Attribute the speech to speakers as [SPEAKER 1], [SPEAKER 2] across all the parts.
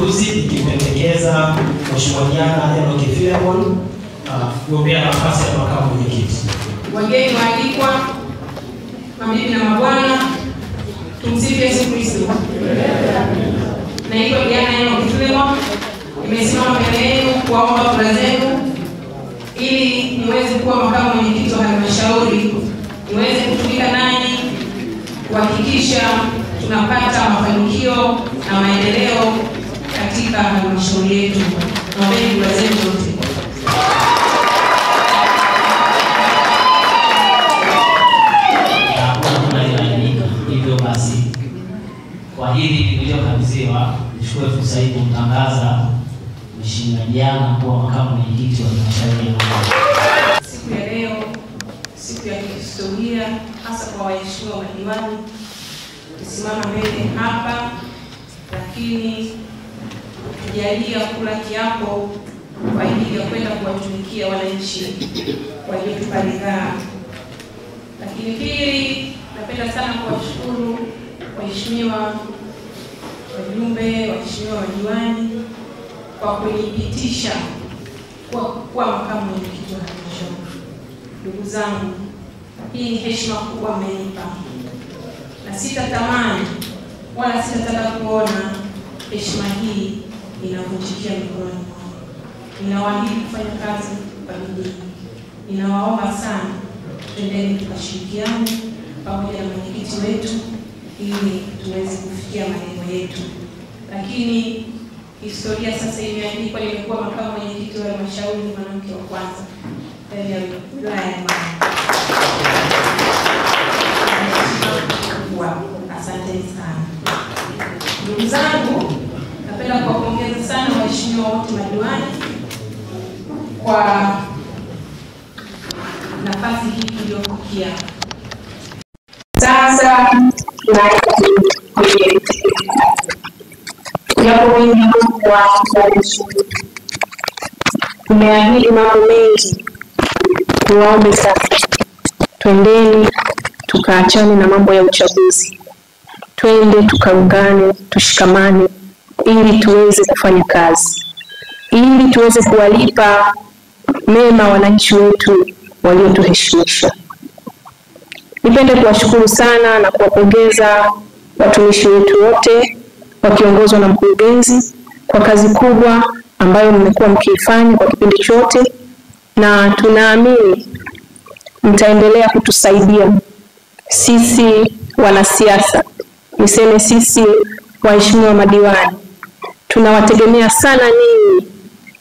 [SPEAKER 1] uchaguzi ikipendekeza Mheshimiwa Diana Enock Philemon kugombea nafasi ya makamu mwenyekiti.
[SPEAKER 2] Wageni waalikwa, mabibi na mabwana, tumsifu Yesu Kristo. Naitwa Diana Enock Philemon. Nimesimama mbele yenu kuwaomba kura zenu ili niweze kuwa makamu mwenyekiti wa halmashauri, niweze kutumika nanyi kuhakikisha tunapata mafanikio na maendeleo katika halmashauri yetu. Naombeni kura zenu zote.
[SPEAKER 1] Hivyo basi, kwa hili nililokabidhiwa, nichukue fursa hii kumtangaza Mheshimiwa Diana kuwa makamu mwenyekiti wa halmashauri ya
[SPEAKER 2] siku ya leo, siku ya kihistoria hasa kwa waheshimiwa madiwani kusimama mbele hapa, lakini kujalia kula kiapo kwa ajili ya kwenda kuwatumikia wananchi waliotupa ridhaa. Lakini pili, napenda sana kuwashukuru waheshimiwa wajumbe, waheshimiwa madiwani kwa kunipitisha kuwa makamu mwenyekiti wa halmashauri. Ndugu zangu, hii ni heshima kubwa mmenipa, na sitatamani wala sitataka kuona heshima hii inavunjikia mikononi mwangu. Ninawaahidi kufanya kazi kwa bidii. Ninawaomba sana twendeni tukashirikiane pamoja na mwenyekiti wetu ili tuweze kufikia malengo yetu. Lakini historia sasa imeandikwa, nimekuwa makamu mwenyekiti wa halmashauri mwanamke wa kwanza ndani ya wilaya ya Mara. Asante sana. Ndugu zangu, napenda kuwapongeza sana waheshimiwa wote madiwani kwa nafasi hii iliyofikia.
[SPEAKER 3] Sasa tumeahidi mambo mengi, tuwaombe sasa twendeni tukaachane na mambo ya uchaguzi, twende tukaungane, tushikamane ili tuweze kufanya kazi, ili tuweze kuwalipa mema wananchi wetu waliotuheshimisha. Nipende kuwashukuru sana na kuwapongeza watumishi wetu wote wakiongozwa na mkurugenzi kwa kazi kubwa ambayo mmekuwa mkiifanya kwa kipindi chote, na tunaamini mtaendelea kutusaidia sisi wanasiasa. Niseme sisi waheshimiwa madiwani tunawategemea sana ninyi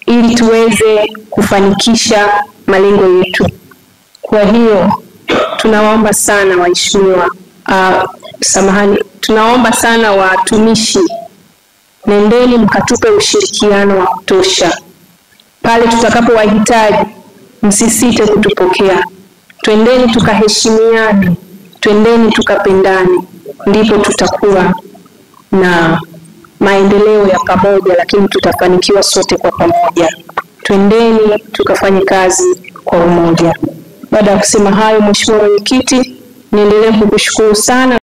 [SPEAKER 3] ili tuweze kufanikisha malengo yetu. Kwa hiyo tunawaomba sana waheshimiwa, tunaomba sana watumishi, nendeni mkatupe ushirikiano wa kutosha. Pale tutakapowahitaji msisite kutupokea. Twendeni tukaheshimiane, twendeni tukapendane, ndipo tutakuwa na maendeleo ya pamoja, lakini tutafanikiwa sote kwa pamoja. Twendeni tukafanye kazi kwa umoja. Baada ya kusema hayo, Mheshimiwa Mwenyekiti, niendelee kukushukuru sana.